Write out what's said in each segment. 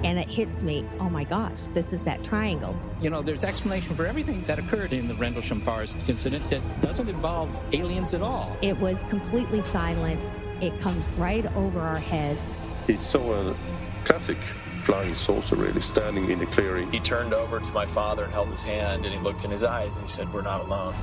And it hits me, oh my gosh, this is that triangle. You know, there's explanation for everything that occurred in the Rendlesham Forest incident that doesn't involve aliens at all. It was completely silent. It comes right over our heads. He saw a classic flying saucer really standing in the clearing. He turned over to my father and held his hand, and he looked in his eyes and he said, "We're not alone."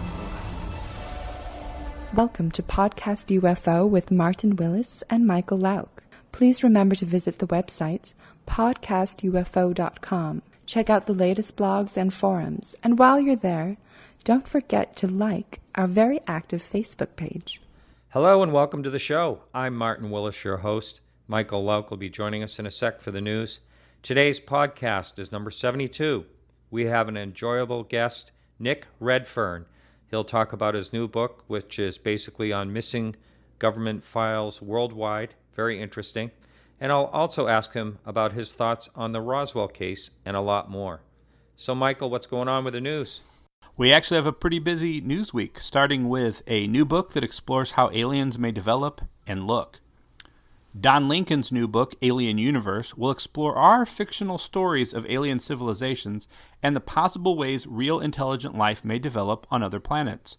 Welcome to Podcast UFO with Martin Willis and Michael Lauk. Please remember to visit the website podcastufo.com. Check out the latest blogs and forums, and while you're there, don't forget to like our very active Facebook page. Hello and welcome to the show. I'm Martin Willis, your host. Michael Lauk will be joining us in a sec for the news. Today's podcast is number 72. We have an enjoyable guest, Nick Redfern. He'll talk about his new book, which is basically on missing government files worldwide. Very interesting. And I'll also ask him about his thoughts on the Roswell case and a lot more. So, Michael, what's going on with the news? We actually have a pretty busy news week, starting with a new book that explores how aliens may develop and look. Don Lincoln's new book, Alien Universe, will explore our fictional stories of alien civilizations and the possible ways real intelligent life may develop on other planets.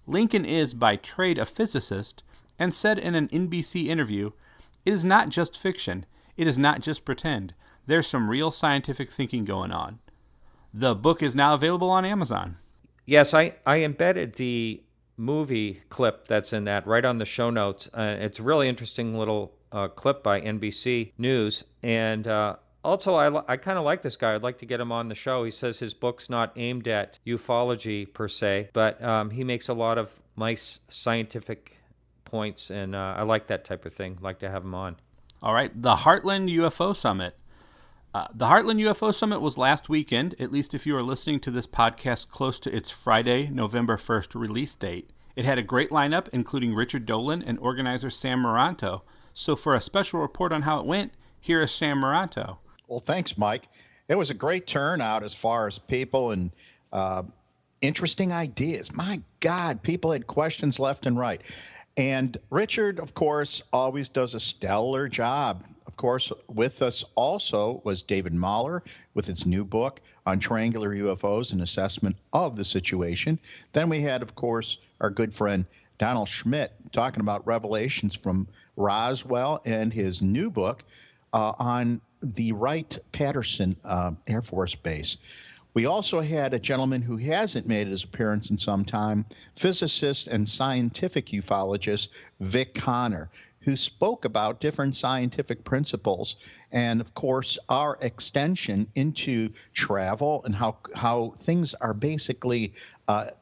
Lincoln is, by trade, a physicist, and said in an NBC interview, "It is not just fiction. It is not just pretend. There's some real scientific thinking going on." The book is now available on Amazon. Yes, I embedded the movie clip that's in that right on the show notes. It's a really interesting little clip by NBC News. And also, I kind of like this guy. I'd like to get him on the show. He says his book's not aimed at ufology per se, but he makes a lot of nice scientific points, and I like that type of thing. I'd like to have him on. All right, the Heartland UFO Summit. The Heartland UFO Summit was last weekend, at least if you are listening to this podcast close to its Friday, November 1st release date. It had a great lineup, including Richard Dolan and organizer Sam Maranto. So for a special report on how it went, here is Sam Maranto. Well, thanks, Mike. It was a great turnout as far as people and interesting ideas. My God, people had questions left and right. And Richard, of course, always does a stellar job. Of course, with us also was David Mahler with his new book on triangular UFOs, an assessment of the situation. Then we had, of course, our good friend Donald Schmidt talking about revelations from Roswell and his new book on the Wright-Patterson Air Force Base. We also had a gentleman who hasn't made his appearance in some time, physicist and scientific ufologist Vic Connor, who spoke about different scientific principles and, of course, our extension into travel and how things are basically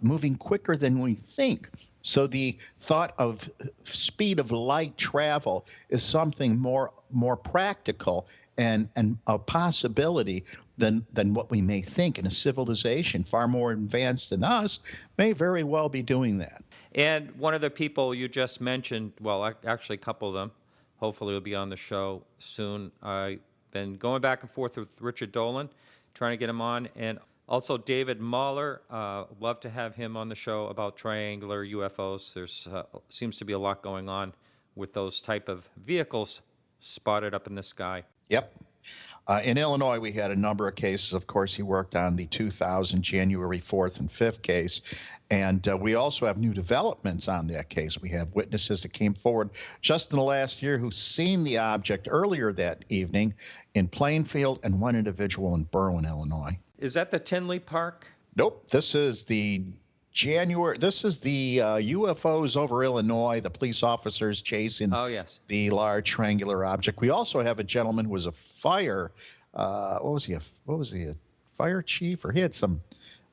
moving quicker than we think. So the thought of speed of light travel is something more practical and a possibility than what we may think. In a civilization far more advanced than us may very well be doing that. And one of the people you just mentioned, well, actually a couple of them, hopefully will be on the show soon. I've been going back and forth with Richard Dolan, trying to get him on, and also David Mahler. Love to have him on the show about triangular UFOs. There's seems to be a lot going on with those type of vehicles spotted up in the sky. Yep. In Illinois, we had a number of cases. Of course, he worked on the 2000 January 4th and 5th case. And we also have new developments on that case. We have witnesses that came forward just in the last year who've seen the object earlier that evening in Plainfield and one individual in Berwyn, Illinois. Is that the Tinley Park? Nope. This is the UFOs over Illinois, the police officers chasing the large triangular object. We also have a gentleman who was a fire, what was he, a fire chief? Or he had some,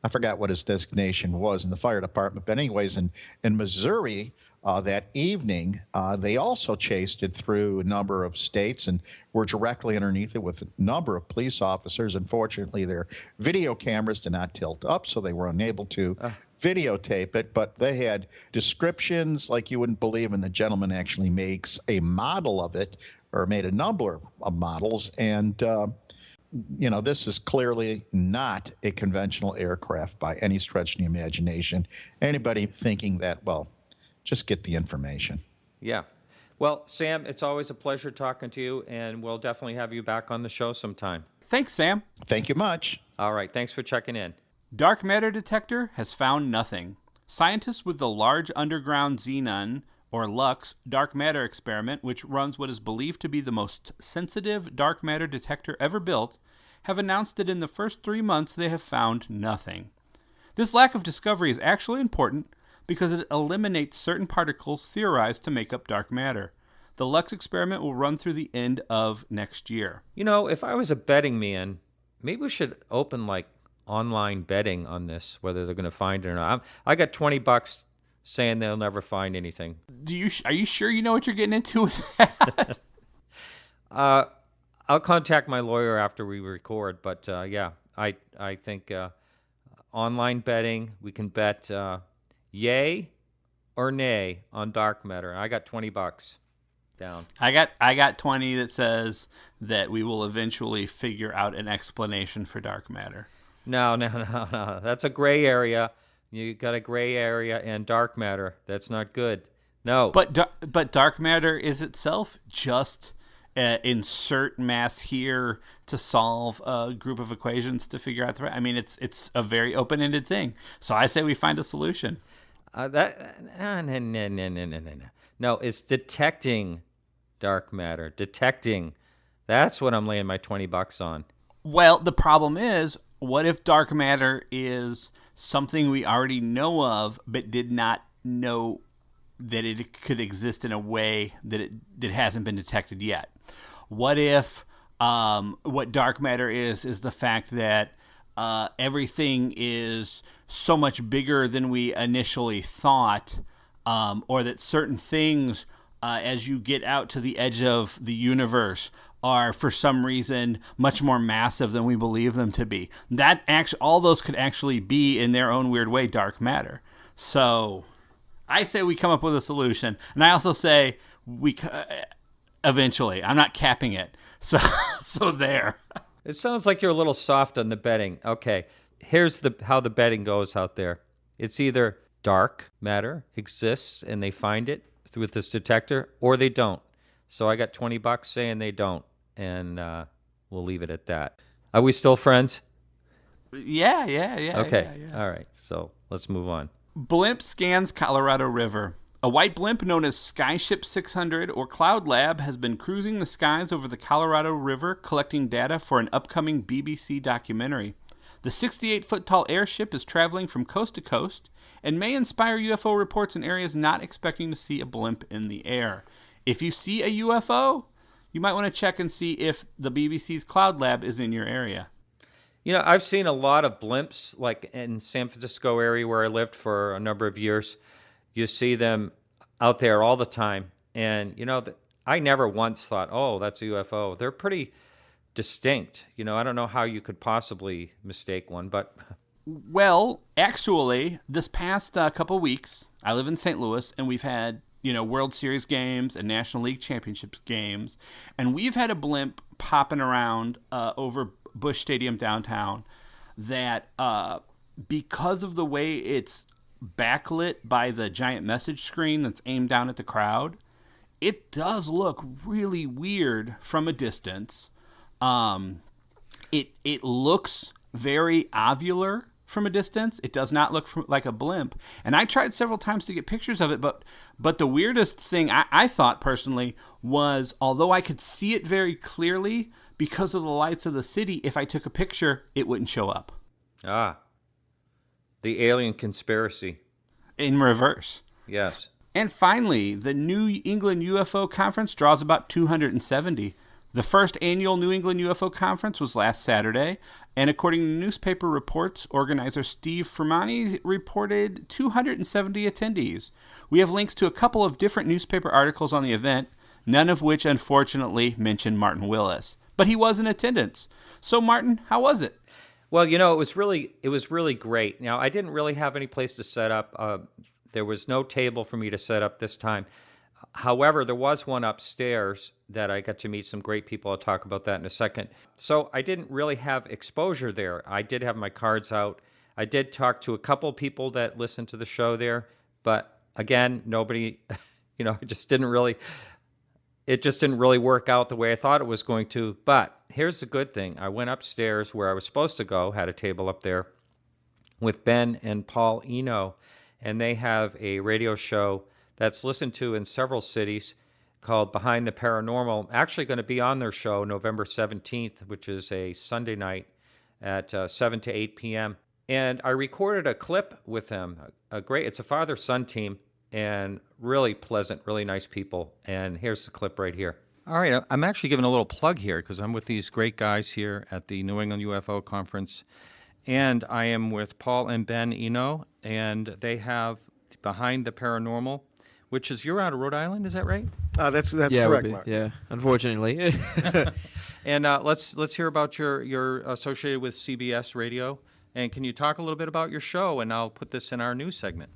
I forgot what his designation was in the fire department. But anyways, in Missouri that evening, they also chased it through a number of states and were directly underneath it with a number of police officers. Unfortunately, their video cameras did not tilt up, so they were unable to videotape it, but they had descriptions like you wouldn't believe, and the gentleman actually makes a model of it, or made a number of models, and this is clearly not a conventional aircraft by any stretch of the imagination. Anybody thinking that, well, just get the information. Yeah. Well, Sam, it's always a pleasure talking to you, and we'll definitely have you back on the show sometime. Thanks, Sam. Thank you much. All right. Thanks for checking in. Dark matter detector has found nothing. Scientists with the Large Underground Xenon, or LUX, dark matter experiment, which runs what is believed to be the most sensitive dark matter detector ever built, have announced that in the first 3 months they have found nothing. This lack of discovery is actually important because it eliminates certain particles theorized to make up dark matter. The LUX experiment will run through the end of next year. You know, if I was a betting man, maybe we should open like online betting on this, whether they're going to find it or not. I got $20 saying they'll never find anything. Are you sure you know what you're getting into with that? I'll contact my lawyer after we record, but yeah, I think online betting, we can bet yay or nay on dark matter. I got $20 down. I got 20 that says that we will eventually figure out an explanation for dark matter. No. That's a gray area. You got a gray area and dark matter. That's not good. No. But dark matter is itself just insert mass here to solve a group of equations to figure out the. I mean, it's a very open-ended thing. So I say we find a solution. No, it's detecting dark matter. Detecting. That's what I'm laying my $20 on. Well, the problem is, what if dark matter is something we already know of, but did not know that it could exist in a way that it hasn't been detected yet? What if what dark matter is the fact that everything is so much bigger than we initially thought, or that certain things, as you get out to the edge of the universe, are for some reason much more massive than we believe them to be. All those could actually be, in their own weird way, dark matter. So I say we come up with a solution, and I also say we eventually. I'm not capping it. So there. It sounds like you're a little soft on the betting. Okay, here's how the betting goes out there. It's either dark matter exists and they find it with this detector, or they don't. So I got $20 saying they don't, and we'll leave it at that. Are we still friends? Yeah. Okay, yeah. All right. So let's move on. Blimp scans Colorado River. A white blimp known as Skyship 600 or Cloud Lab has been cruising the skies over the Colorado River collecting data for an upcoming BBC documentary. The 68-foot-tall airship is traveling from coast to coast and may inspire UFO reports in areas not expecting to see a blimp in the air. If you see a UFO, you might want to check and see if the BBC's Cloud Lab is in your area. You know, I've seen a lot of blimps, like in San Francisco area where I lived for a number of years. You see them out there all the time. And, you know, I never once thought, oh, that's a UFO. They're pretty distinct. You know, I don't know how you could possibly mistake one, but... Well, actually, this past couple weeks, I live in St. Louis, and we've had, World Series games and National League Championship games, and we've had a blimp popping around over Busch Stadium downtown that because of the way it's backlit by the giant message screen that's aimed down at the crowd, it does look really weird from a distance. It looks very ovular from a distance. It does not look like a blimp. And I tried several times to get pictures of it, but the weirdest thing I thought personally was, although I could see it very clearly, because of the lights of the city, if I took a picture, it wouldn't show up. The alien conspiracy. In reverse. Yes. And finally, the New England UFO Conference draws about 270. The first annual New England UFO Conference was last Saturday, and according to newspaper reports, organizer Steve Fermani reported 270 attendees. We have links to a couple of different newspaper articles on the event, none of which unfortunately mention Martin Willis. But he was in attendance. So Martin, how was it? Well, it was really great. Now, I didn't really have any place to set up. There was no table for me to set up this time. However, there was one upstairs that I got to meet some great people. I'll talk about that in a second. So I didn't really have exposure there. I did have my cards out. I did talk to a couple people that listened to the show there. But again, nobody, I just didn't really it just didn't really work out the way I thought it was going to. But here's the good thing. I went upstairs where I was supposed to go, had a table up there with Ben and Paul Eno, and they have a radio show that's listened to in several cities called Behind the Paranormal. I'm actually going to be on their show November 17th, which is a Sunday night at 7 to 8 p.m. And I recorded a clip with them. It's a father-son team, and really pleasant, really nice people. And here's the clip right here. All right, I'm actually giving a little plug here because I'm with these great guys here at the New England UFO Conference. And I am with Paul and Ben Eno, and they have Behind the Paranormal, which is, you're out of Rhode Island, is that right? That's correct, Mark. Yeah, unfortunately. And let's hear about your associated with CBS Radio. And can you talk a little bit about your show? And I'll put this in our news segment.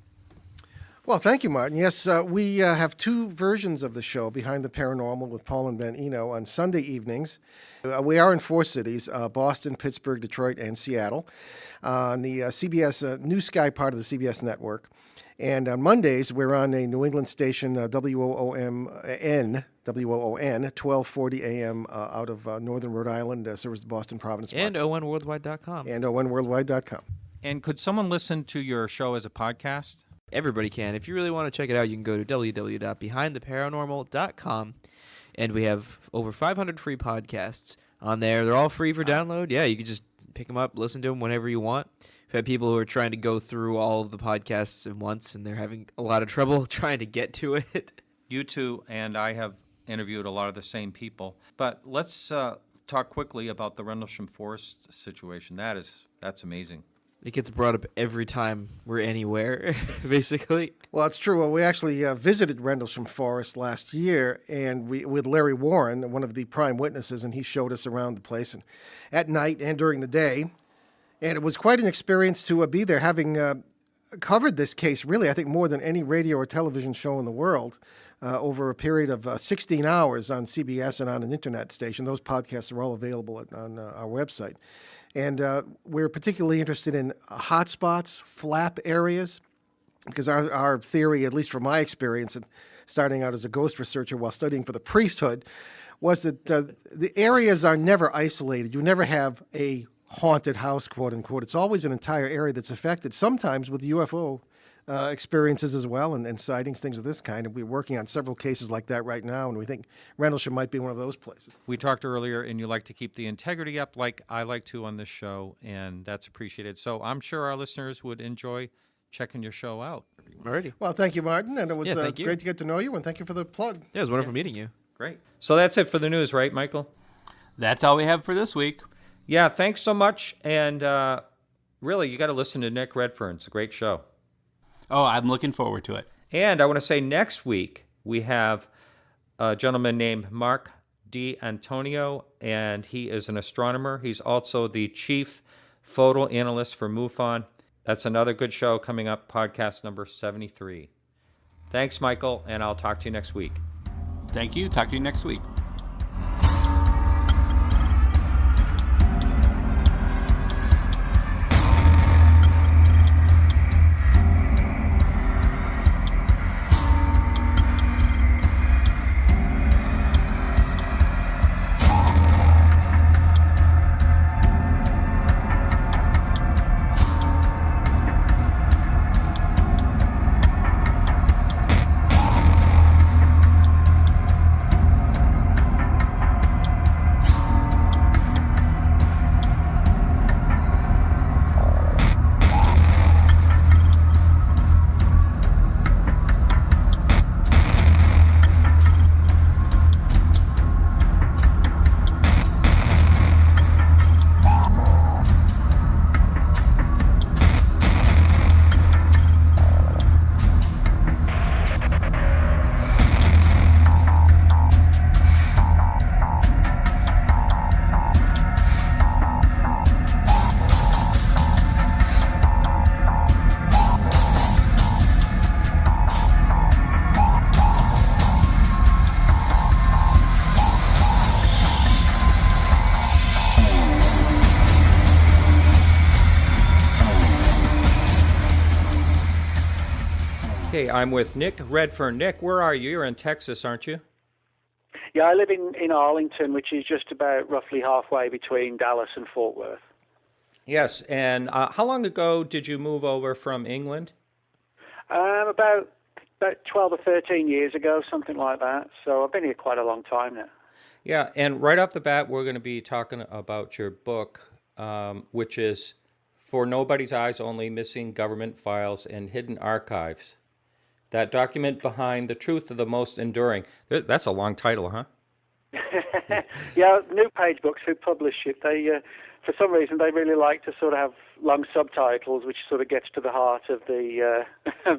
Well, thank you, Martin. Yes, we have two versions of the show, Behind the Paranormal with Paul and Ben Eno, on Sunday evenings. We are in 4 cities, Boston, Pittsburgh, Detroit, and Seattle, on the CBS New Sky part of the CBS network. And on Mondays, we're on a New England station, WOON, 1240 AM out of northern Rhode Island, serves the Boston Providence and market. onworldwide.com. And onworldwide.com. And could someone listen to your show as a podcast? Everybody can. If you really want to check it out, you can go to www.behindtheparanormal.com, and we have over 500 free podcasts on there. They're all free for download. Yeah, you can just pick them up, listen to them whenever you want. We've had people who are trying to go through all of the podcasts at once, and they're having a lot of trouble trying to get to it. You two and I have interviewed a lot of the same people. But let's talk quickly about the Rendlesham Forest situation. That's amazing. It gets brought up every time we're anywhere, basically. Well, it's true. Well, we actually visited Rendlesham Forest last year, and with Larry Warren, one of the prime witnesses, and he showed us around the place and at night and during the day. And it was quite an experience to be there, having covered this case, really, I think, more than any radio or television show in the world, over a period of 16 hours on CBS and on an internet station. Those podcasts are all available on our website. And we're particularly interested in hotspots, flap areas, because our theory, at least from my experience, and starting out as a ghost researcher while studying for the priesthood, was that the areas are never isolated. You never have a haunted house, quote unquote. It's always an entire area that's affected, sometimes with UFO experiences as well, and sightings, things of this kind. And we're working on several cases like that right now, and we think Rendlesham might be one of those places. We talked earlier, and you like to keep the integrity up like I like to on this show, and that's appreciated. So I'm sure our listeners would enjoy checking your show out. Alrighty. Well, thank you, Martin, and it was thank you. great to get to know you, and thank you for the plug. Yeah, it was wonderful meeting you. Great. So that's it for the news, right, Michael? That's all we have for this week. Yeah, thanks so much. And really, you got to listen to Nick Redfern. It's a great show. Oh, I'm looking forward to it. And I want to say next week we have a gentleman named Mark D. Antonio, and he is an astronomer. He's also the chief photo analyst for MUFON. That's another good show coming up, podcast number 73. Thanks, Michael, and I'll talk to you next week. Thank you. Talk to you next week. Okay, I'm with Nick Redfern. Nick, where are you? You're in Texas, aren't you? Yeah, I live in Arlington, which is just about roughly halfway between Dallas and Fort Worth. Yes, and how long ago did you move over from England? About 12 or 13 years ago, something like that. So I've been here quite a long time now. Yeah, and right off the bat, we're going to be talking about your book, which is For Nobody's Eyes Only, Missing Government Files and Hidden Archives. That document behind the truth of the most enduring. That's a long title, huh? Yeah, New Page Books, who publish it, they, for some reason, they really like to sort of have long subtitles, which sort of gets to the heart of the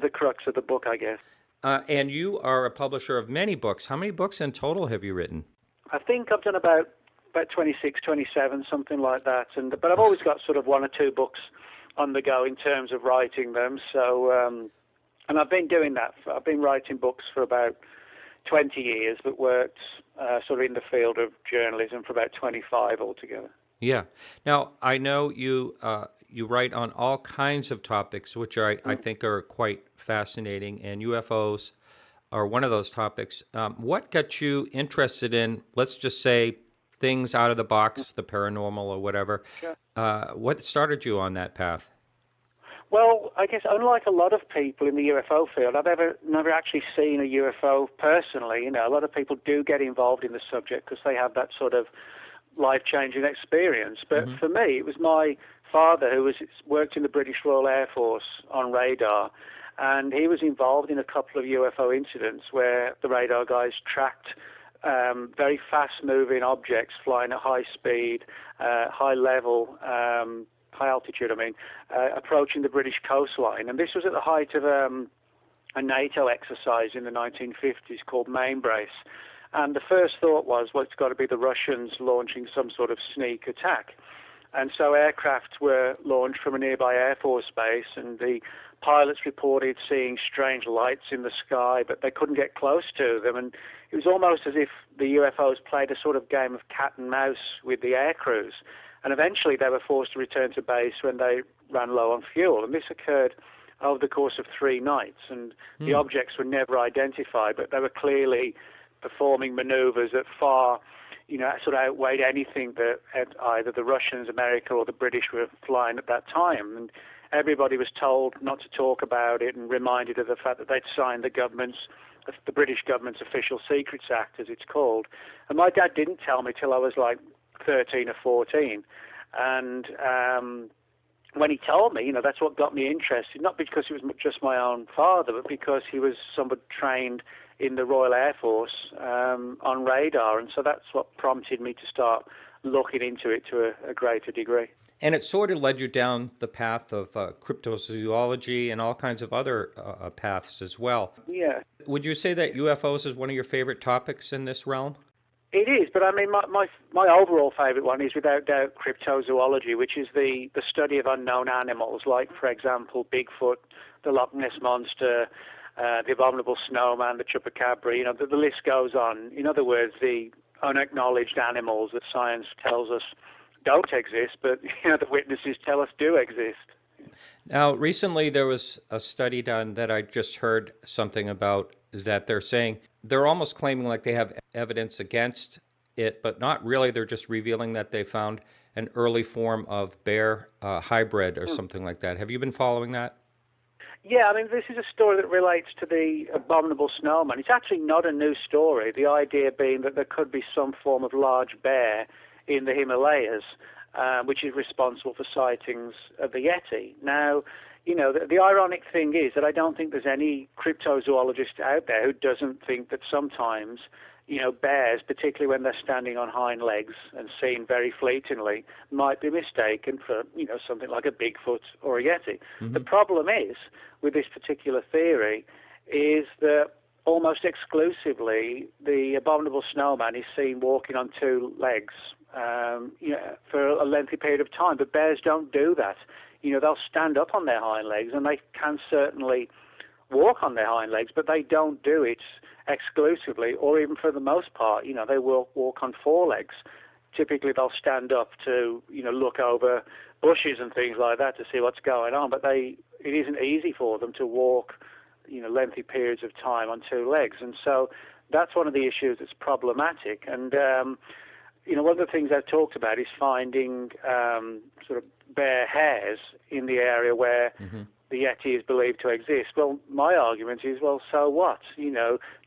the crux of the book, I guess. And you are a publisher of many books. How many books in total have you written? I think I've done about 26, 27, something like that. But I've always got sort of one or two books on the go in terms of writing them. So, and I've been doing that. I've been writing books for about 20 years, but worked sort of in the field of journalism for about 25 altogether. Yeah. Now, I know you you write on all kinds of topics, which I think are quite fascinating, and UFOs are one of those topics. What got you interested in, let's just say, things out of the box, the paranormal or whatever? Sure. What started you on that path? Well, I guess unlike a lot of people in the UFO field, I've never actually seen a UFO personally. You know, a lot of people do get involved in the subject because they have that sort of life-changing experience. But for me, it was my father who worked in the British Royal Air Force on radar, and he was involved in a couple of UFO incidents where the radar guys tracked very fast-moving objects flying at high speed, high level, high altitude, approaching the British coastline. And this was at the height of a NATO exercise in the 1950s called Main Brace. And the first thought was, well, it's got to be the Russians launching some sort of sneak attack. And so aircraft were launched from a nearby Air Force base, and the pilots reported seeing strange lights in the sky, but they couldn't get close to them. And it was almost as if the UFOs played a sort of game of cat and mouse with the air crews. And eventually they were forced to return to base when they ran low on fuel. And this occurred over the course of 3 nights. And the objects were never identified, but they were clearly performing maneuvers that far, sort of outweighed anything that either the Russians, America, or the British were flying at that time. And everybody was told not to talk about it and reminded of the fact that they'd signed the British government's Official Secrets Act, as it's called. And my dad didn't tell me till I was like 13 or 14. And when he told me, that's what got me interested, not because he was just my own father, but because he was somebody trained in the Royal Air Force on radar. And so that's what prompted me to start looking into it to a greater degree. And it sort of led you down the path of cryptozoology and all kinds of other paths as well. Yeah. Would you say that UFOs is one of your favorite topics in this realm? It is, but my overall favorite one is without doubt cryptozoology, which is the study of unknown animals, like, for example, Bigfoot, the Loch Ness Monster, the abominable snowman, the chupacabra. The list goes on. In other words, the unacknowledged animals that science tells us don't exist, but the witnesses tell us do exist. Now, recently there was a study done that I just heard something about, is that they're almost claiming like they have evidence against it, but not really. They're just revealing that they found an early form of bear hybrid or something like that. Have you been following that? Yeah, this is a story that relates to the abominable snowman. It's actually not a new story, the idea being that there could be some form of large bear in the Himalayas, which is responsible for sightings of the Yeti. Now, the ironic thing is that I don't think there's any cryptozoologist out there who doesn't think that sometimes, bears, particularly when they're standing on hind legs and seen very fleetingly, might be mistaken for, something like a Bigfoot or a Yeti. Mm-hmm. The problem is, with this particular theory, is that almost exclusively the abominable snowman is seen walking on 2 legs for a lengthy period of time. But bears don't do that. They'll stand up on their hind legs, and they can certainly walk on their hind legs, but they don't do it exclusively, or even for the most part. They will walk on 4 legs. Typically, they'll stand up to, look over bushes and things like that to see what's going on, but it isn't easy for them to walk, lengthy periods of time on 2 legs. And so That's one of the issues that's problematic. And, one of the things I've talked about is finding sort of bare hairs in the area where the Yeti is believed to exist. Well, my argument is, well, so what?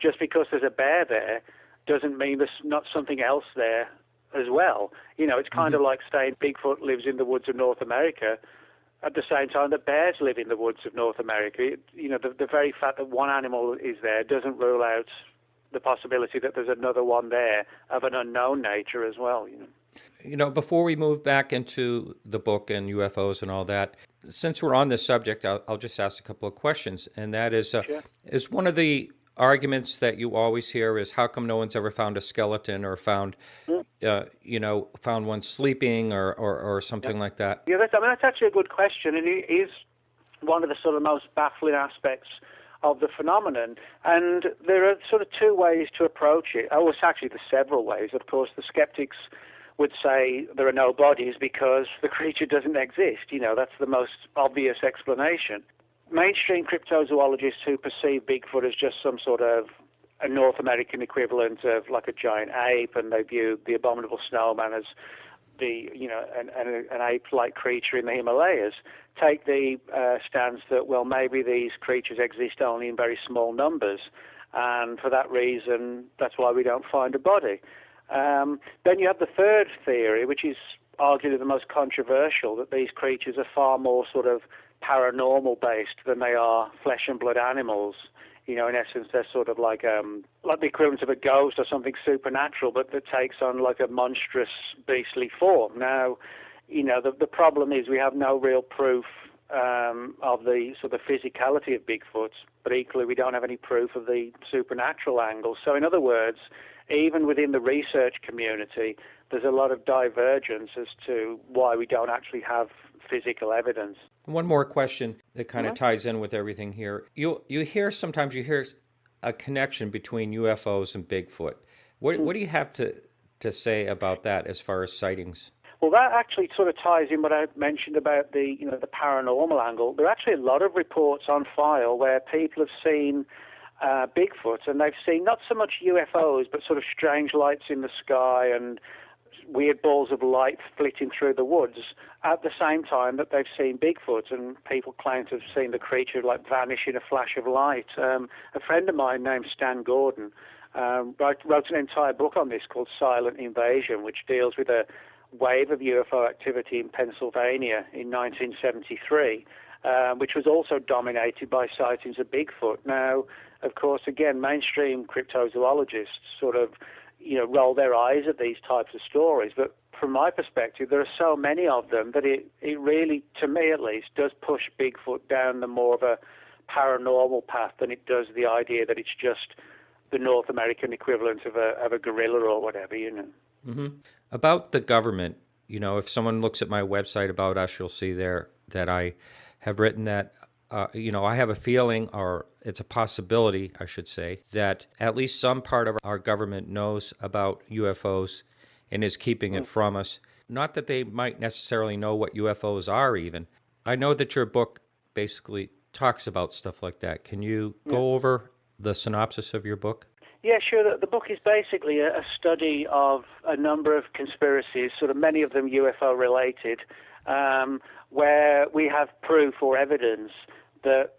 Just because there's a bear there doesn't mean there's not something else there as well. It's kind of like saying Bigfoot lives in the woods of North America at the same time that bears live in the woods of North America. The very fact that one animal is there doesn't rule out the possibility that there's another one there of an unknown nature as well. Before we move back into the book and UFOs and all that, since we're on this subject, I'll just ask a couple of questions. And that is, Sure. Is one of the arguments that you always hear is how come no one's ever found a skeleton or found one sleeping or something like that? Yeah, that's actually a good question, and it is one of the sort of most baffling aspects of the phenomenon. And there are sort of two ways to approach it. Oh, it's actually there's several ways. Of course, the skeptics would say there are no bodies because the creature doesn't exist. That's the most obvious explanation. Mainstream cryptozoologists who perceive Bigfoot as just some sort of a North American equivalent of like a giant ape, and they view the abominable snowman as an ape-like creature in the Himalayas, take the stance that, well, maybe these creatures exist only in very small numbers, and for that reason, that's why we don't find a body. Then you have the third theory, which is arguably the most controversial, that these creatures are far more sort of paranormal based than they are flesh and blood animals. In essence, they're sort of like the equivalent of a ghost or something supernatural, but that takes on like a monstrous, beastly form. Now, the problem is we have no real proof of the sort of physicality of Bigfoot, but equally we don't have any proof of the supernatural angle. So in other words, even within the research community, there's a lot of divergence as to why we don't actually have physical evidence. One more question that kind of ties in with everything here. Sometimes you hear a connection between UFOs and Bigfoot. What do you have to say about that as far as sightings? Well, that actually sort of ties in what I mentioned about the paranormal angle. There are actually a lot of reports on file where people have seen Bigfoot, and they've seen not so much UFOs, but sort of strange lights in the sky and weird balls of light flitting through the woods at the same time that they've seen Bigfoot, and people claim to have seen the creature like vanish in a flash of light. A friend of mine named Stan Gordon wrote an entire book on this called Silent Invasion, which deals with a wave of UFO activity in Pennsylvania in 1973, which was also dominated by sightings of Bigfoot. Now, of course, again, mainstream cryptozoologists sort of roll their eyes at these types of stories, but from my perspective, there are so many of them that it really, to me at least, does push Bigfoot down the more of a paranormal path than it does the idea that it's just the North American equivalent of a gorilla or whatever, Mm-hmm. About the government, if someone looks at my website about us, you'll see there that I have written that, I have a feeling, or it's a possibility, I should say, that at least some part of our government knows about UFOs and is keeping it from us. Not that they might necessarily know what UFOs are even. I know that your book basically talks about stuff like that. Can you go over the synopsis of your book? Yeah, sure. The book is basically a study of a number of conspiracies, sort of many of them UFO related, where we have proof or evidence that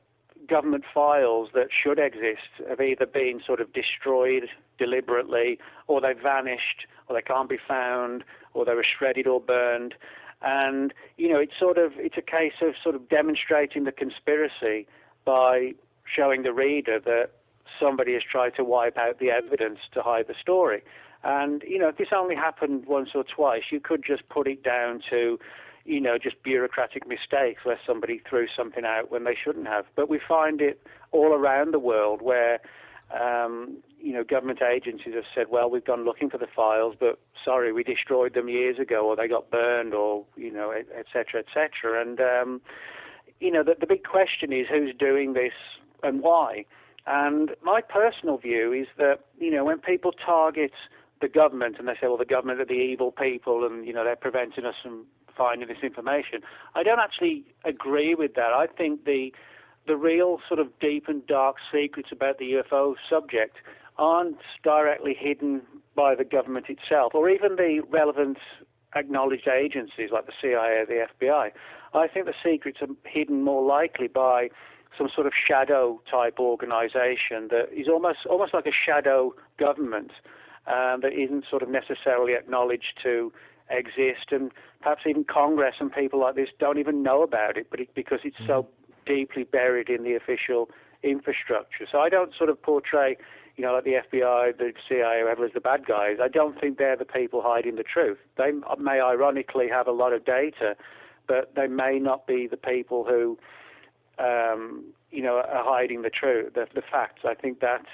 government files that should exist have either been sort of destroyed deliberately, or they've vanished, or they can't be found, or they were shredded or burned. And, it's a case of sort of demonstrating the conspiracy by showing the reader that somebody has tried to wipe out the evidence to hide the story. And, if this only happened once or twice, you could just put it down to, just bureaucratic mistakes where somebody threw something out when they shouldn't have. But we find it all around the world where, government agencies have said, well, we've gone looking for the files, but sorry, we destroyed them years ago, or they got burned, or, et cetera, et cetera. And, the big question is who's doing this and why? And my personal view is that, when people target the government and they say, well, the government are the evil people and, they're preventing us from finding this information, I don't actually agree with that. I think the real sort of deep and dark secrets about the UFO subject aren't directly hidden by the government itself, or even the relevant acknowledged agencies like the CIA or the FBI. I think the secrets are hidden more likely by some sort of shadow type organization that is almost like a shadow government that isn't sort of necessarily acknowledged to exist, and perhaps even Congress and people like this don't even know about it, because it's so deeply buried in the official infrastructure. So I don't sort of portray, like the FBI, the CIA, whoever is the bad guys. I don't think they're the people hiding the truth. They may ironically have a lot of data, but they may not be the people who, are hiding the truth, the facts. I think that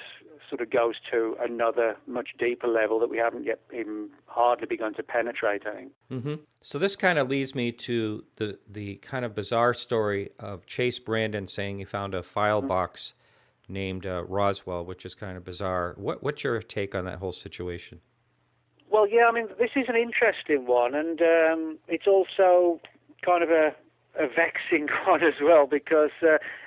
sort of goes to another much deeper level that we haven't yet even hardly begun to penetrate, I think. Mm-hmm. So this kind of leads me to the kind of bizarre story of Chase Brandon saying he found a file box named Roswell, which is kind of bizarre. What's your take on that whole situation? Well, yeah, I mean, this is an interesting one, and it's also kind of a vexing one as well, because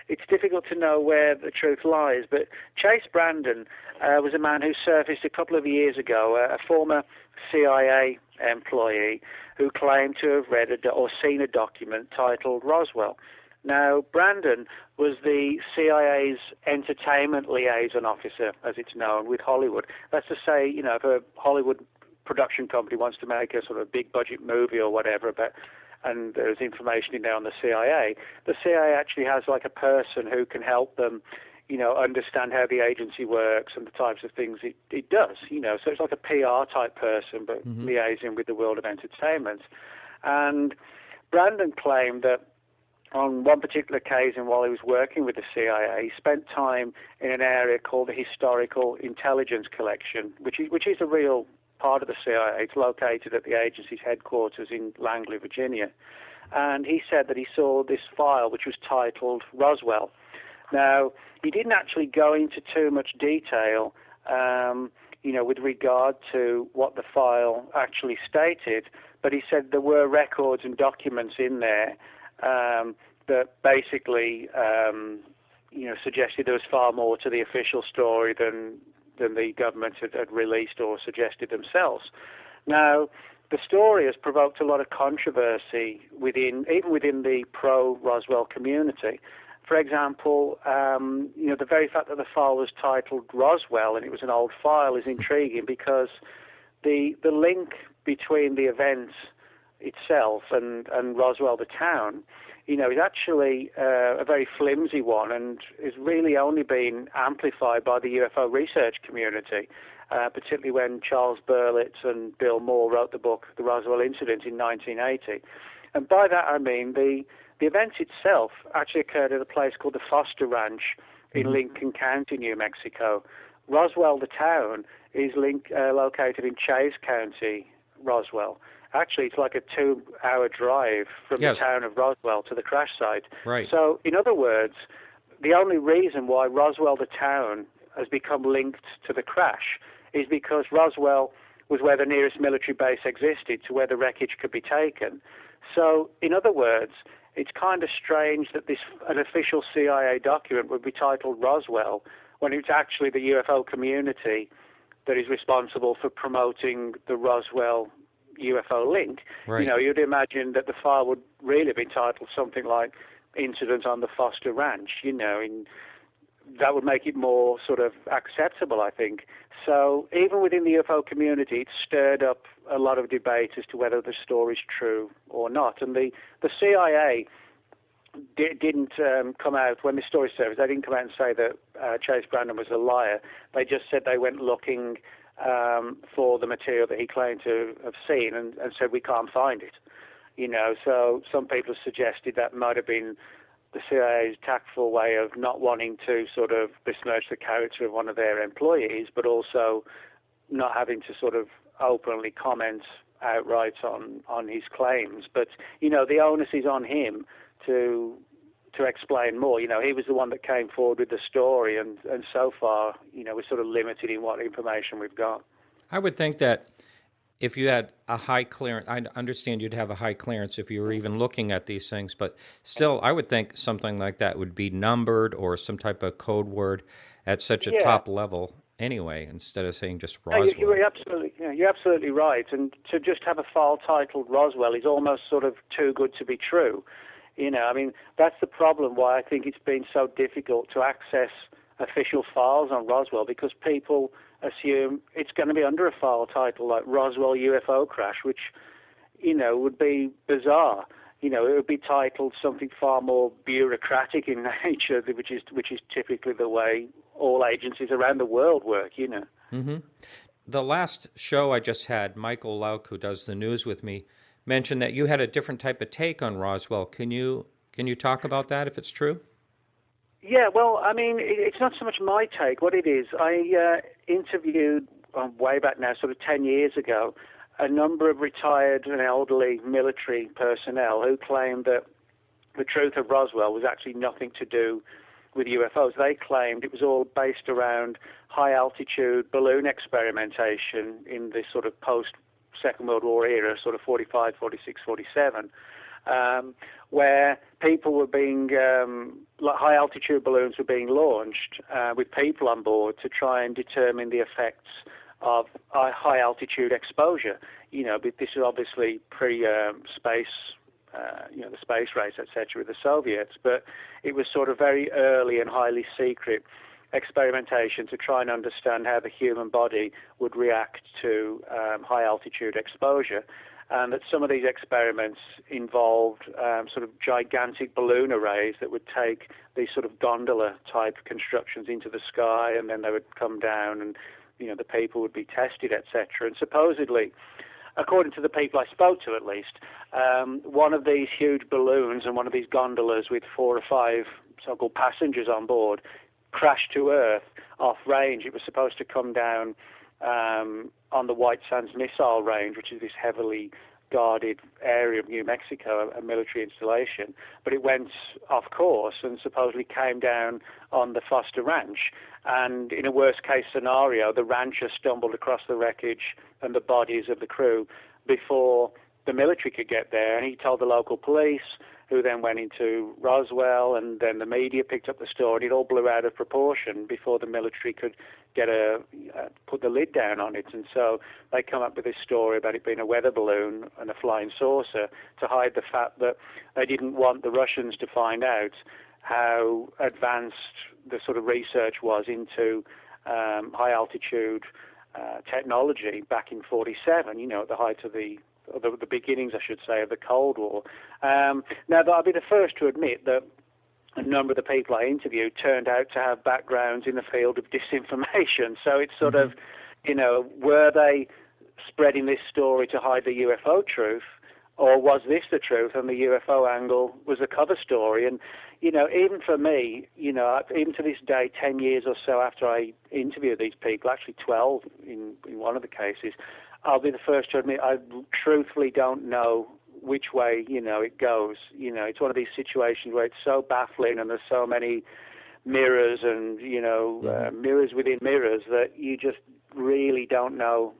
it's difficult to know where the truth lies. But Chase Brandon was a man who surfaced a couple of years ago, a former CIA employee who claimed to have read or seen a document titled Roswell. Now, Brandon was the CIA's entertainment liaison officer, as it's known, with Hollywood. That's to say, if a Hollywood production company wants to make a sort of big budget movie or whatever, and there's information in there on the CIA actually has like a person who can help them, understand how the agency works and the types of things it does, So it's like a PR type person, but liaising with the world of entertainment. And Brandon claimed that on one particular occasion while he was working with the CIA, he spent time in an area called the Historical Intelligence Collection, which is a real part of the CIA. It's located at the agency's headquarters in Langley, Virginia. And he said that he saw this file which was titled Roswell. Now, he didn't actually go into too much detail, with regard to what the file actually stated, but he said there were records and documents in there that basically, suggested there was far more to the official story than the government had released or suggested themselves. Now, the story has provoked a lot of controversy even within the pro-Roswell community. For example, the very fact that the file was titled Roswell and it was an old file is intriguing, because the link between the event itself and Roswell, the town, is actually a very flimsy one, and is really only been amplified by the UFO research community, particularly when Charles Berlitz and Bill Moore wrote the book The Roswell Incident in 1980. And by that I mean the event itself actually occurred at a place called the Foster Ranch in Lincoln County, New Mexico. Roswell, the town, is located in Chase County, Roswell. Actually, it's like a 2-hour drive from the town of Roswell to the crash site. Right. So, in other words, the only reason why Roswell, the town, has become linked to the crash is because Roswell was where the nearest military base existed to where the wreckage could be taken. So, in other words, it's kind of strange that an official CIA document would be titled Roswell when it's actually the UFO community that is responsible for promoting the Roswell UFO link. Right. You'd imagine that the file would really be titled something like Incident on the Foster Ranch, that would make it more sort of acceptable, I think. So even within the UFO community, it stirred up a lot of debate as to whether the story's true or not. And the CIA didn't come out, when the story surfaced, they didn't come out and say that Chase Brandon was a liar. They just said they went looking for the material that he claimed to have seen and said, we can't find it. So some people have suggested that might have been the CIA's tactful way of not wanting to sort of besmirch the character of one of their employees, but also not having to sort of openly comment outright on his claims. But, the onus is on him to explain more. He was the one that came forward with the story, and so far, we're sort of limited in what information we've got. I would think that if you had a high clearance, I understand you'd have a high clearance if you were even looking at these things, but still, I would think something like that would be numbered or some type of code word at such a top level. anyway, instead of saying just No, Roswell. you're absolutely right. And to just have a file titled Roswell is almost sort of too good to be true. I mean, that's the problem why I think it's been so difficult to access official files on Roswell, because people assume it's going to be under a file title like Roswell UFO crash, which, would be bizarre. It would be titled something far more bureaucratic in nature, which is typically the way all agencies around the world work, Mm-hmm. The last show I just had, Michael Lauk, who does the news with me, mentioned that you had a different type of take on Roswell. Can you talk about that, if it's true? Yeah, well, I mean, it's not so much my take. What it is, I interviewed way back now, sort of 10 years ago, a number of retired and elderly military personnel who claimed that the truth of Roswell was actually nothing to do with UFOs. They claimed it was all based around high-altitude balloon experimentation in this sort of post-Second World War era, sort of 45, 46, 47, where people were being, like high-altitude balloons were being launched with people on board to try and determine the effects of high-altitude exposure. But this is obviously pre-space, the space race, etc., with the Soviets, but it was sort of very early and highly secret experimentation to try and understand how the human body would react to high-altitude exposure. And that some of these experiments involved sort of gigantic balloon arrays that would take these sort of gondola-type constructions into the sky, and then they would come down, and the people would be tested, etc. And supposedly, according to the people I spoke to at least, one of these huge balloons and one of these gondolas with 4 or 5 so-called passengers on board crashed to Earth off range. It was supposed to come down on the White Sands Missile Range, which is this heavily guarded area of New Mexico, a military installation, but it went off course and supposedly came down on the Foster Ranch. And in a worst-case scenario, the rancher stumbled across the wreckage and the bodies of the crew before the military could get there, and he told the local police, who then went into Roswell, and then the media picked up the story. It all blew out of proportion before the military could get put the lid down on it. And so they come up with this story about it being a weather balloon and a flying saucer to hide the fact that they didn't want the Russians to find out how advanced the sort of research was into high-altitude technology back in 47, at the height of the beginnings, I should say, of the Cold War. Now, I'll be the first to admit that a number of the people I interviewed turned out to have backgrounds in the field of disinformation. So it's sort of, were they spreading this story to hide the UFO truth, or was this the truth and the UFO angle was a cover story? And, even for me, even to this day, 10 years or so after I interviewed these people, actually 12 in one of the cases, I'll be the first to admit I truthfully don't know which way, it goes. It's one of these situations where it's so baffling and there's so many mirrors and, mirrors within mirrors that you just really don't know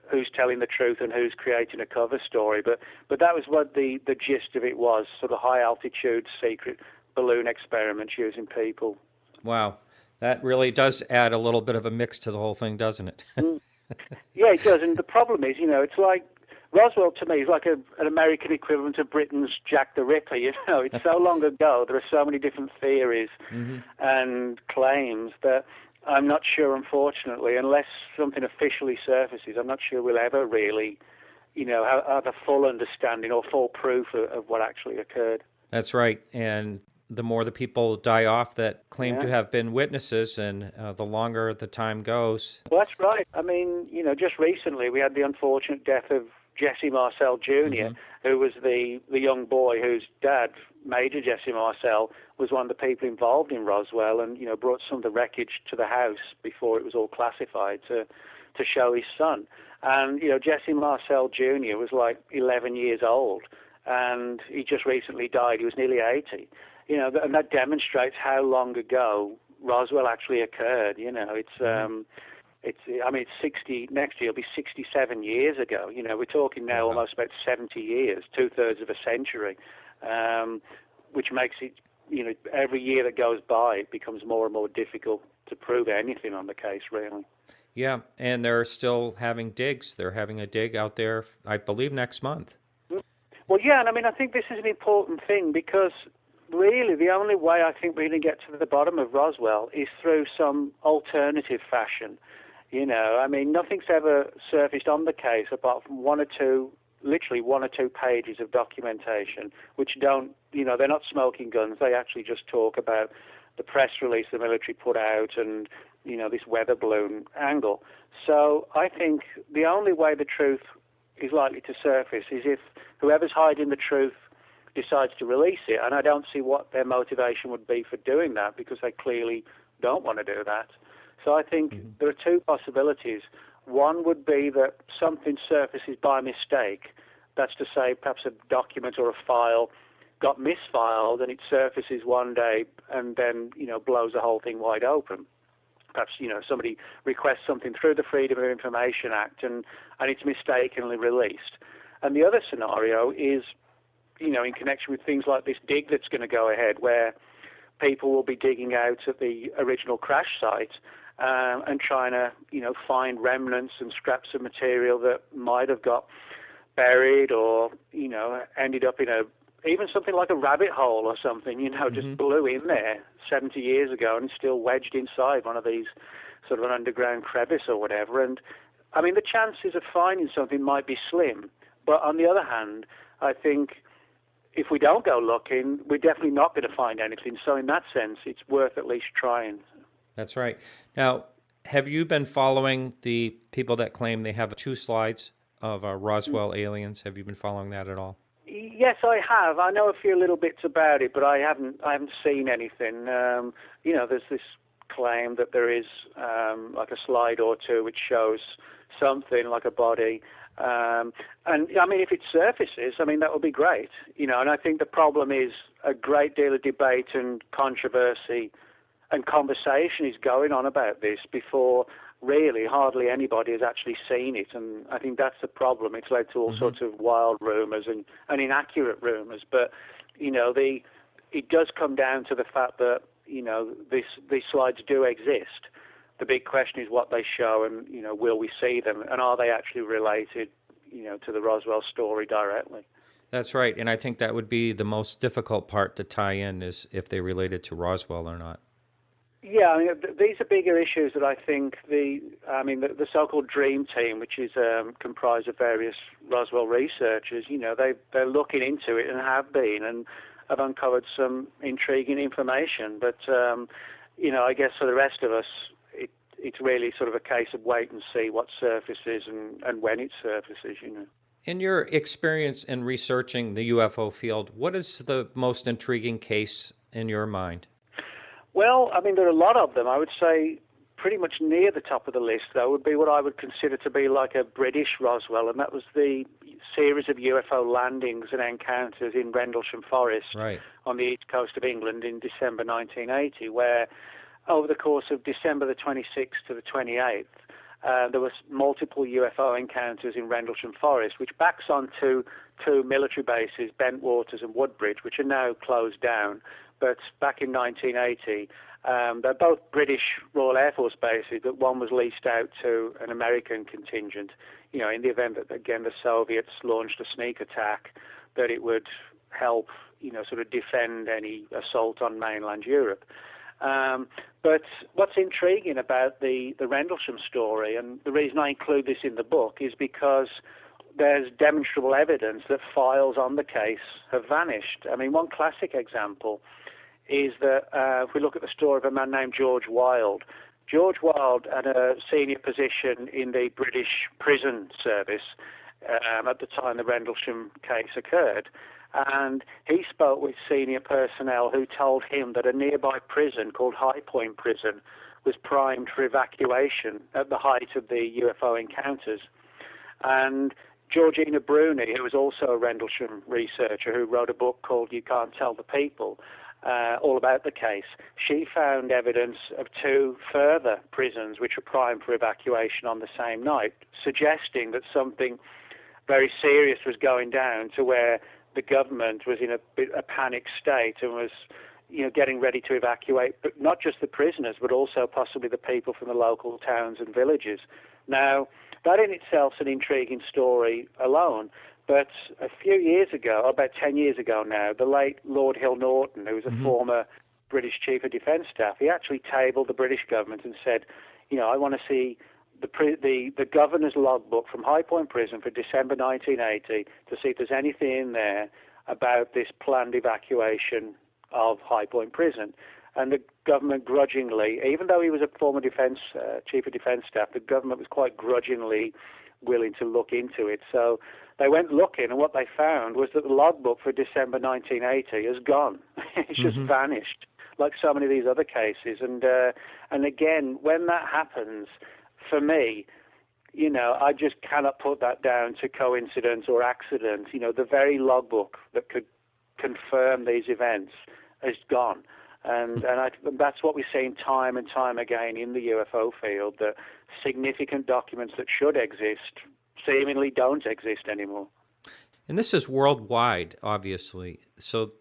who's telling the truth and who's creating a cover story. But that was what the gist of it was, sort of high-altitude secret balloon experiments using people. Wow. That really does add a little bit of a mix to the whole thing, doesn't it? Yeah, it does. And the problem is, it's like Roswell to me is like an American equivalent of Britain's Jack the Ripper. It's so long ago. There are so many different theories and claims that I'm not sure, unfortunately, unless something officially surfaces, I'm not sure we'll ever really, have a full understanding or full proof of what actually occurred. That's right. And the more the people die off that claim to have been witnesses, and the longer the time goes. Well, that's right. I mean, just recently we had the unfortunate death of Jesse Marcel Jr., who was the young boy whose dad, Major Jesse Marcel, was one of the people involved in Roswell and, brought some of the wreckage to the house before it was all classified to show his son. And, Jesse Marcel Jr. was like 11 years old, and he just recently died. He was nearly 80. And that demonstrates how long ago Roswell actually occurred. It's 60, next year it'll be 67 years ago. We're talking now almost about 70 years, 2/3 of a century, which makes it, every year that goes by, it becomes more and more difficult to prove anything on the case, really. Yeah, and they're still having digs. They're having a dig out there, I believe, next month. Well, yeah, and I mean, I think this is an important thing because really the only way I think we're going to get to the bottom of Roswell is through some alternative fashion. You know, I mean, nothing's ever surfaced on the case apart from literally one or two pages of documentation, which don't, you know, they're not smoking guns. They actually just talk about the press release the military put out and, you know, this weather balloon angle. So I think the only way the truth is likely to surface is if whoever's hiding the truth decides to release it. And I don't see what their motivation would be for doing that, because they clearly don't want to do that. So I think there are two possibilities. One would be that something surfaces by mistake. That's to say, perhaps a document or a file got misfiled and it surfaces one day and then, you know, blows the whole thing wide open. Perhaps, you know, somebody requests something through the Freedom of Information Act and it's mistakenly released. And the other scenario is, you know, in connection with things like this dig that's going to go ahead, where people will be digging out at the original crash site and trying to, you know, find remnants and scraps of material that might have got buried or, you know, ended up in even something like a rabbit hole or something, you know, just blew in there 70 years ago and still wedged inside one of these sort of an underground crevice or whatever. And, I mean, the chances of finding something might be slim. But on the other hand, I think if we don't go looking, we're definitely not going to find anything. So in that sense, it's worth at least trying. That's right. Now, have you been following the people that claim they have 2 slides of Roswell aliens? Have you been following that at all? Yes, I have. I know a few little bits about it, but I haven't seen anything. You know, there's this claim that there is like a slide or two which shows something like a body. And I mean, if it surfaces, I mean, that would be great. You know, and I think the problem is a great deal of debate and controversy and conversation is going on about this before really hardly anybody has actually seen it. And I think that's the problem. It's led to all sorts of wild rumors and inaccurate rumors. But, you know, it does come down to the fact that, you know, these slides do exist. The big question is what they show and, you know, will we see them? And are they actually related, you know, to the Roswell story directly? That's right. And I think that would be the most difficult part to tie in, is if they related to Roswell or not. Yeah, I mean, these are bigger issues that I think the so-called Dream Team, which is comprised of various Roswell researchers, you know, they're looking into it and have been and have uncovered some intriguing information. But, you know, I guess for the rest of us, it's really sort of a case of wait and see what surfaces and when it surfaces, you know. In your experience in researching the UFO field, what is the most intriguing case in your mind? Well, I mean, there are a lot of them. I would say pretty much near the top of the list, though, would be what I would consider to be like a British Roswell, and that was the series of UFO landings and encounters in Rendlesham Forest on the east coast of England in December 1980, where over the course of December the 26th to the 28th, there was multiple UFO encounters in Rendlesham Forest, which backs onto 2 military bases, Bentwaters and Woodbridge, which are now closed down. But back in 1980, they're both British Royal Air Force bases, but one was leased out to an American contingent, you know, in the event that, again, the Soviets launched a sneak attack, that it would help, you know, sort of defend any assault on mainland Europe. But what's intriguing about the Rendlesham story, and the reason I include this in the book, is because there's demonstrable evidence that files on the case have vanished. I mean, one classic example is that if we look at the story of a man named George Wilde. George Wilde had a senior position in the British prison service at the time the Rendlesham case occurred. And he spoke with senior personnel who told him that a nearby prison called High Point Prison was primed for evacuation at the height of the UFO encounters. And Georgina Bruni, who was also a Rendlesham researcher who wrote a book called You Can't Tell the People, all about the case, she found evidence of 2 further prisons which were primed for evacuation on the same night, suggesting that something very serious was going down, to where the government was in a panic state and was, getting ready to evacuate, but not just the prisoners, but also possibly the people from the local towns and villages. Now, that in itself is an intriguing story alone, but a few years ago, about 10 years ago now, the late Lord Hill Norton, who was a former British Chief of Defence Staff, he actually tabled the British government and said, I want to see the governor's logbook from High Point Prison for December 1980 to see if there's anything in there about this planned evacuation of High Point Prison. And the government grudgingly, even though he was a former Chief of Defence Staff, the government was quite grudgingly willing to look into it. So they went looking, and what they found was that the logbook for December 1980 has gone. It's just vanished, like so many of these other cases. And again, when that happens, for me, I just cannot put that down to coincidence or accident. The very logbook that could confirm these events is gone. And that's what we're seeing time and time again in the UFO field, that significant documents that should exist seemingly don't exist anymore. And this is worldwide, obviously. So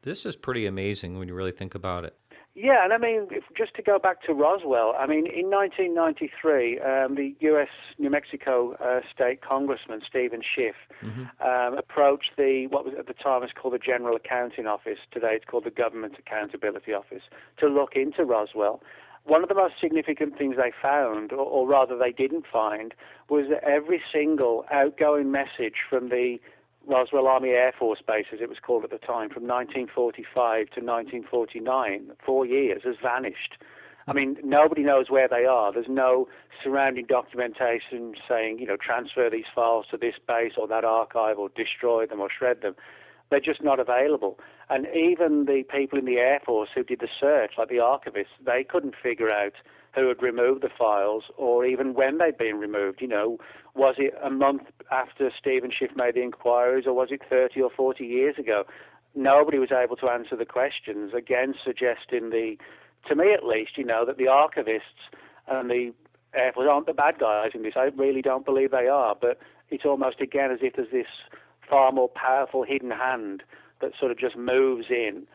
this is pretty amazing when you really think about it. Yeah, and I mean, just to go back to Roswell, I mean, in 1993, the U.S. New Mexico State Congressman Stephen Schiff approached what was at the time was called the General Accounting Office. Today it's called the Government Accountability Office, to look into Roswell. One of the most significant things they found, or rather they didn't find, was that every single outgoing message from the Roswell Army Air Force Base, as it was called at the time, from 1945 to 1949, 4 years, has vanished. I mean, nobody knows where they are. There's no surrounding documentation saying, transfer these files to this base or that archive or destroy them or shred them. They're just not available. And even the people in the Air Force who did the search, like the archivists, they couldn't figure out who had removed the files or even when they'd been removed. Was it a month after Stephen Schiff made the inquiries, or was it 30 or 40 years ago? Nobody was able to answer the questions, again suggesting to me at least, that the archivists and the Air Force aren't the bad guys in this. I really don't believe they are, but it's almost again as if there's this far more powerful hidden hand that sort of just moves in,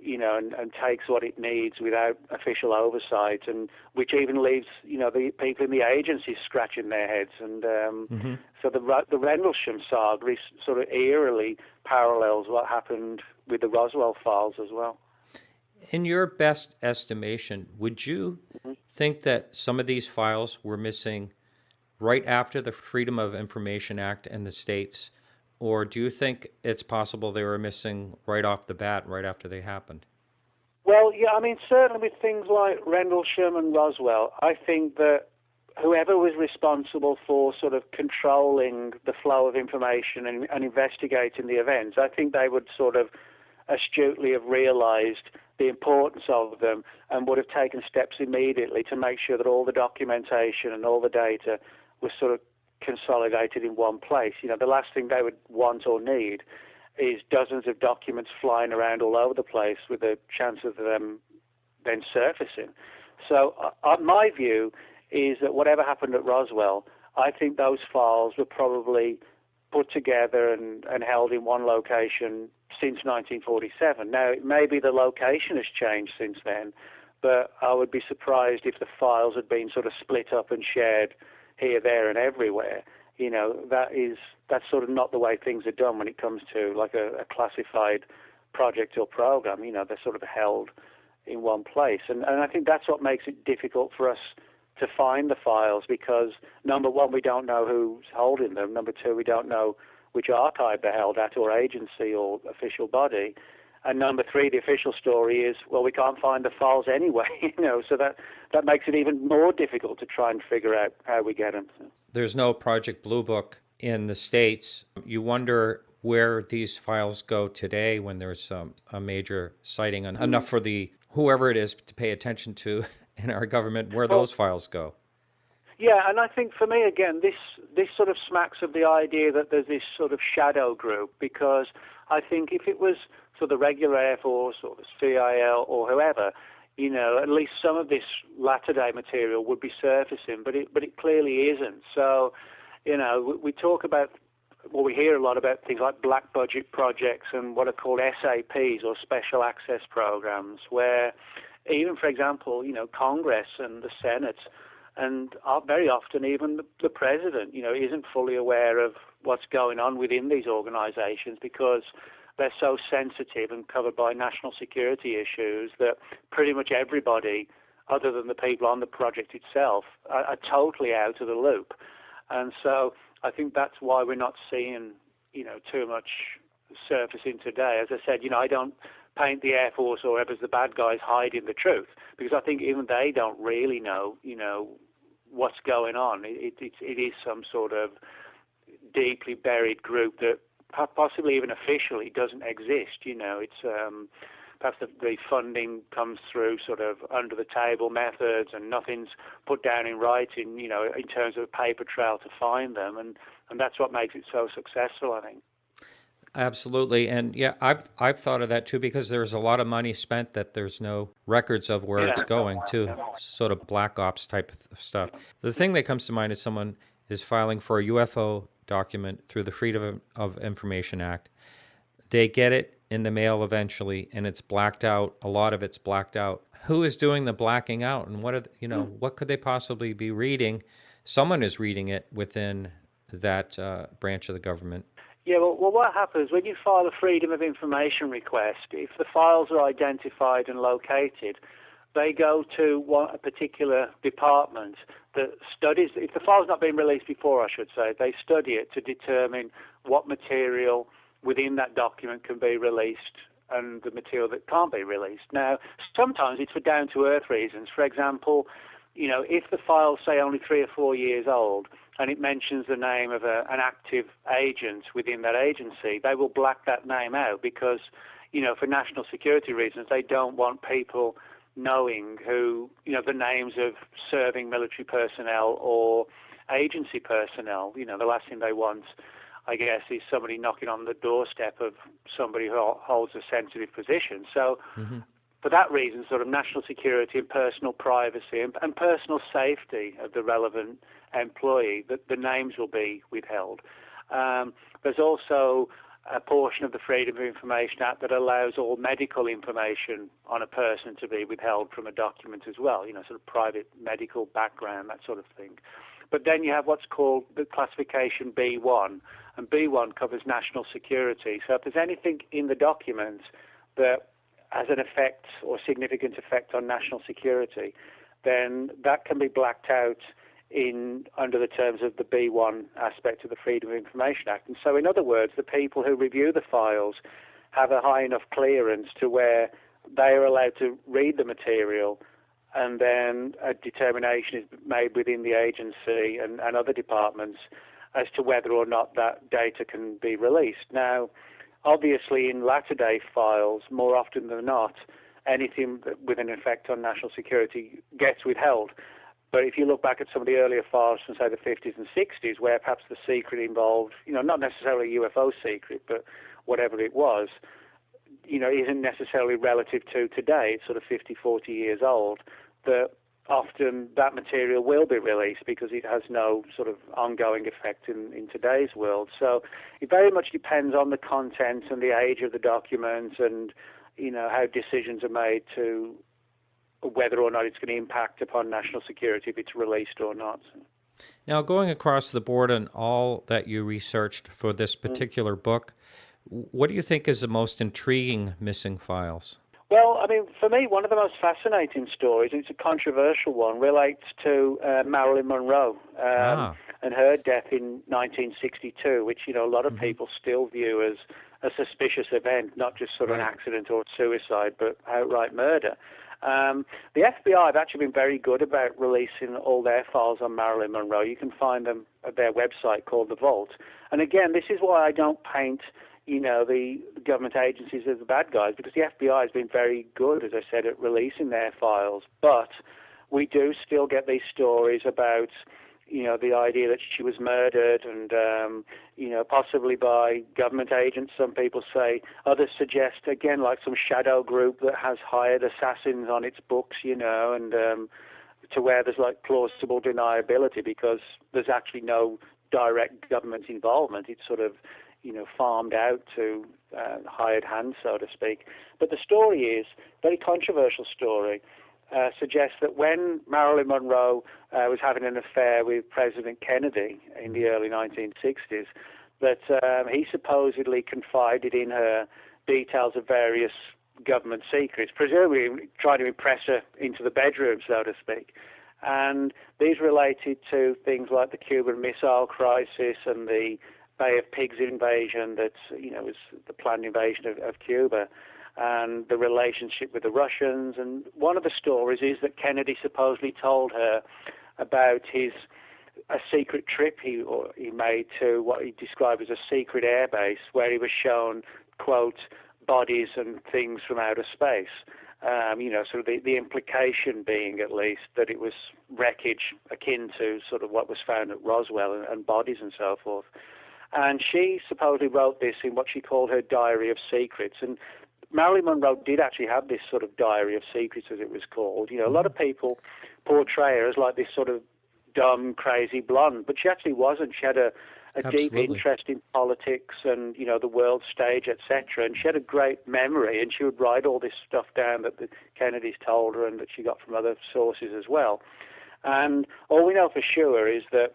and takes what it needs without official oversight, and which even leaves, the people in the agencies scratching their heads. And so the Rendlesham saga is sort of eerily parallels what happened with the Roswell files as well. In your best estimation, would you think that some of these files were missing right after the Freedom of Information Act in the States? Or do you think it's possible they were missing right off the bat, right after they happened? Well, yeah, I mean, certainly with things like Rendlesham and Roswell, I think that whoever was responsible for sort of controlling the flow of information and investigating the events, I think they would sort of astutely have realized the importance of them and would have taken steps immediately to make sure that all the documentation and all the data was sort of consolidated in one place. The last thing they would want or need is dozens of documents flying around all over the place with a chance of them then surfacing. So my view is that whatever happened at Roswell, I think those files were probably put together and held in one location since 1947. Now, maybe the location has changed since then, but I would be surprised if the files had been sort of split up and shared here, there, and everywhere. That's sort of not the way things are done when it comes to like a classified project or program. They're sort of held in one place. And I think that's what makes it difficult for us to find the files, because number one, we don't know who's holding them. Number two, we don't know which archive they're held at, or agency or official body. And number three, the official story is, well, we can't find the files anyway, so that makes it even more difficult to try and figure out how we get them. There's no Project Blue Book in the States. You wonder where these files go today when there's a major sighting, enough for whoever it is to pay attention to in our government, where those files go. Yeah, and I think for me, again, this sort of smacks of the idea that there's this sort of shadow group, because I think if it was for the regular Air Force or the CIL or whoever, at least some of this latter-day material would be surfacing, but it clearly isn't. So, we talk about well, we hear a lot about things like black budget projects and what are called SAPs, or special access programs, where even, for example, Congress and the Senate, and very often even the president, isn't fully aware of what's going on within these organizations, because they're so sensitive and covered by national security issues that pretty much everybody, other than the people on the project itself, are totally out of the loop. And so I think that's why we're not seeing, too much surfacing today. As I said, I don't paint the Air Force or whoever's the bad guys hiding the truth, because I think even they don't really know, what's going on. It is some sort of deeply buried group that possibly even officially doesn't exist. It's perhaps the funding comes through sort of under the table methods, and nothing's put down in writing, in terms of a paper trail to find them, and that's what makes it so successful, I think. Absolutely, and yeah, I've thought of that too, because there's a lot of money spent that there's no records of where it's going to, sort of black ops type of stuff. The thing that comes to mind is someone is filing for a UFO document through the Freedom of Information Act. They get it in the mail eventually, and it's blacked out. A lot of it's blacked out. Who is doing the blacking out, and what could they possibly be reading? Someone is reading it within that branch of the government. Yeah, well, what happens when you file a Freedom of Information request, if the files are identified and located, they go to a particular department that studies, if the file's not been released before, I should say, they study it to determine what material within that document can be released and the material that can't be released. Now, sometimes it's for down-to-earth reasons. For example, if the file's, say, only 3 or 4 years old, and it mentions the name of an active agent within that agency, they will black that name out because, for national security reasons, they don't want people knowing who, the names of serving military personnel or agency personnel. The last thing they want, I guess, is somebody knocking on the doorstep of somebody who holds a sensitive position. So for that reason, sort of national security and personal privacy and personal safety of the relevant employee, the names will be withheld. There's also a portion of the Freedom of Information Act that allows all medical information on a person to be withheld from a document as well, sort of private medical background, that sort of thing. But then you have what's called the classification B1, and B1 covers national security. So if there's anything in the document that has an effect or significant effect on national security, then that can be blacked out under the terms of the B1 aspect of the Freedom of Information Act. And so, in other words, the people who review the files have a high enough clearance to where they are allowed to read the material, and then a determination is made within the agency and other departments as to whether or not that data can be released. Now, obviously, in latter-day files, more often than not, anything with an effect on national security gets withheld. But if you look back at some of the earlier files from, say, the 50s and 60s, where perhaps the secret involved, not necessarily a UFO secret, but whatever it was, isn't necessarily relative to today, it's sort of 50, 40 years old, that often that material will be released because it has no sort of ongoing effect in today's world. So it very much depends on the content and the age of the document and, how decisions are made to whether or not it's going to impact upon national security if it's released or not. Now, going across the board on all that you researched for this particular book, what do you think is the most intriguing missing files? Well, I mean, for me, one of the most fascinating stories, and it's a controversial one, relates to Marilyn Monroe and her death in 1962, which, a lot of people still view as a suspicious event, not just sort of an accident or suicide, but outright murder. The FBI have actually been very good about releasing all their files on Marilyn Monroe. You can find them at their website called The Vault. And again, this is why I don't paint, the government agencies as the bad guys, because the FBI has been very good, as I said, at releasing their files. But we do still get these stories about, the idea that she was murdered and, possibly by government agents, some people say. Others suggest, again, like some shadow group that has hired assassins on its books, and to where there's like plausible deniability because there's actually no direct government involvement. It's sort of, farmed out to hired hands, so to speak. But the story is a very controversial story. Suggests that when Marilyn Monroe was having an affair with President Kennedy in the early 1960s, that he supposedly confided in her details of various government secrets, presumably trying to impress her into the bedroom, so to speak. And these related to things like the Cuban Missile Crisis and the Bay of Pigs invasion that, was the planned invasion of Cuba, and the relationship with the Russians. And one of the stories is that Kennedy supposedly told her about a secret trip he made to what he described as a secret airbase, where he was shown, quote, bodies and things from outer space. Sort of the implication being, at least, that it was wreckage akin to sort of what was found at Roswell and bodies and so forth. And she supposedly wrote this in what she called her Diary of Secrets. And Marilyn Monroe did actually have this sort of Diary of Secrets, as it was called. A lot of people portray her as like this sort of dumb, crazy blonde, but she actually wasn't. She had a deep interest in politics and, the world stage, etc. And she had a great memory, and she would write all this stuff down that the Kennedys told her and that she got from other sources as well. And all we know for sure is that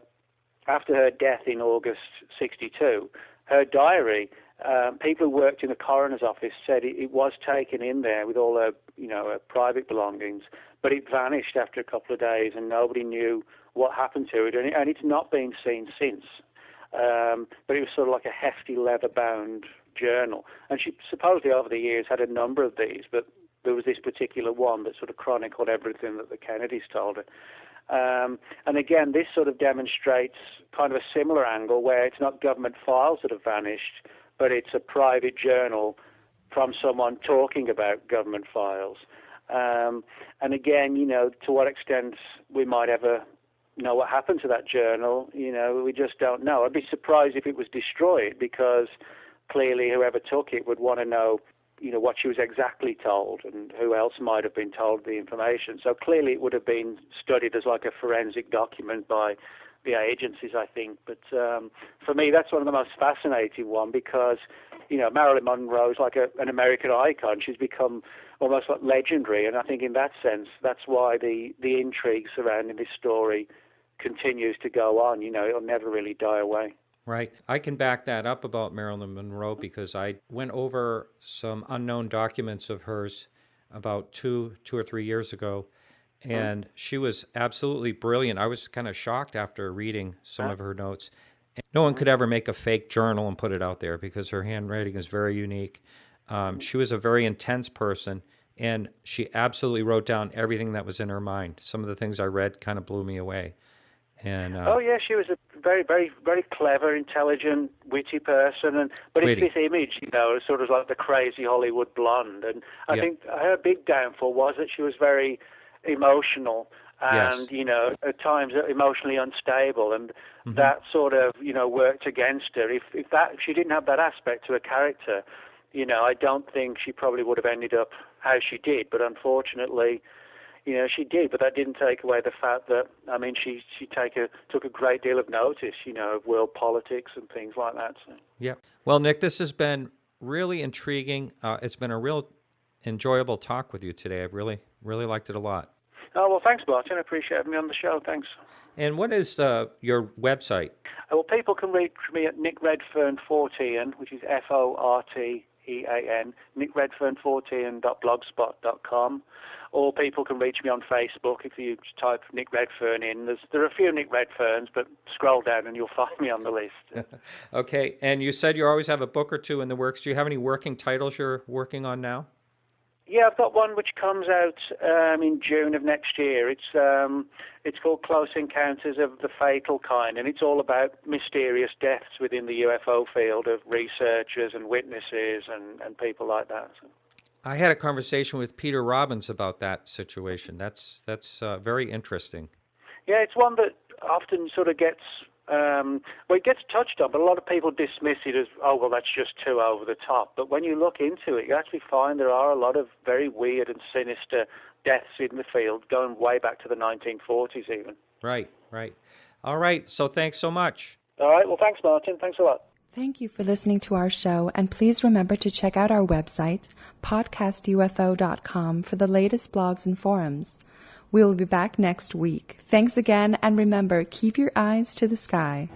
after her death in August 1962, her diary, people who worked in the coroner's office said it was taken in there with all her, her private belongings, but it vanished after a couple of days and nobody knew what happened to it, and it's not been seen since. But it was sort of like a hefty leather-bound journal. And she supposedly over the years had a number of these, but there was this particular one that sort of chronicled everything that the Kennedys told her. And again, this sort of demonstrates kind of a similar angle where it's not government files that have vanished, but it's a private journal from someone talking about government files. And again, to what extent we might ever know what happened to that journal, we just don't know. I'd be surprised if it was destroyed, because clearly whoever took it would want to know, what she was exactly told and who else might have been told the information. So clearly it would have been studied as like a forensic document by the agencies, I think. But for me, that's one of the most fascinating one, because, Marilyn Monroe is like an American icon. She's become almost like legendary. And I think in that sense, that's why the intrigue surrounding this story continues to go on. It'll never really die away. Right. I can back that up about Marilyn Monroe, because I went over some unknown documents of hers about two or 3 years ago, and she was absolutely brilliant. I was kind of shocked after reading some of her notes. No one could ever make a fake journal and put it out there, because her handwriting is very unique. She was a very intense person, and she absolutely wrote down everything that was in her mind. Some of the things I read kind of blew me away. And she was a very, very, very clever, intelligent, witty person. But it's this image, sort of like the crazy Hollywood blonde. And I think her big downfall was that she was very emotional and, at times emotionally unstable. And that sort of, worked against her. If she didn't have that aspect to her character, I don't think she probably would have ended up how she did. But unfortunately, she did, but that didn't take away the fact that, she took a great deal of notice, of world politics and things like that. So. Yeah. Well, Nick, this has been really intriguing. It's been a real enjoyable talk with you today. I've really, really liked it a lot. Oh, well, thanks, Martin. I appreciate having me on the show. Thanks. And what is your website? Well, people can reach me at Nick Redfern 14, which is FORTEAN, nickredfern14.blogspot.com. Or people can reach me on Facebook if you type Nick Redfern in. There are a few Nick Redferns, but scroll down and you'll find me on the list. Okay, and you said you always have a book or two in the works. Do you have any working titles you're working on now? Yeah, I've got one which comes out in June of next year. It's called Close Encounters of the Fatal Kind, and it's all about mysterious deaths within the UFO field of researchers and witnesses and people like that. So. I had a conversation with Peter Robbins about that situation. That's very interesting. Yeah, it's one that often sort of gets it gets touched on, but a lot of people dismiss it as, oh, well, that's just too over the top. But when you look into it, you actually find there are a lot of very weird and sinister deaths in the field, going way back to the 1940s even. Right. All right, so thanks so much. All right. Well, thanks, Martin. Thanks a lot. Thank you for listening to our show, and please remember to check out our website, podcastufo.com, for the latest blogs and forums. We will be back next week. Thanks again, and remember, keep your eyes to the sky.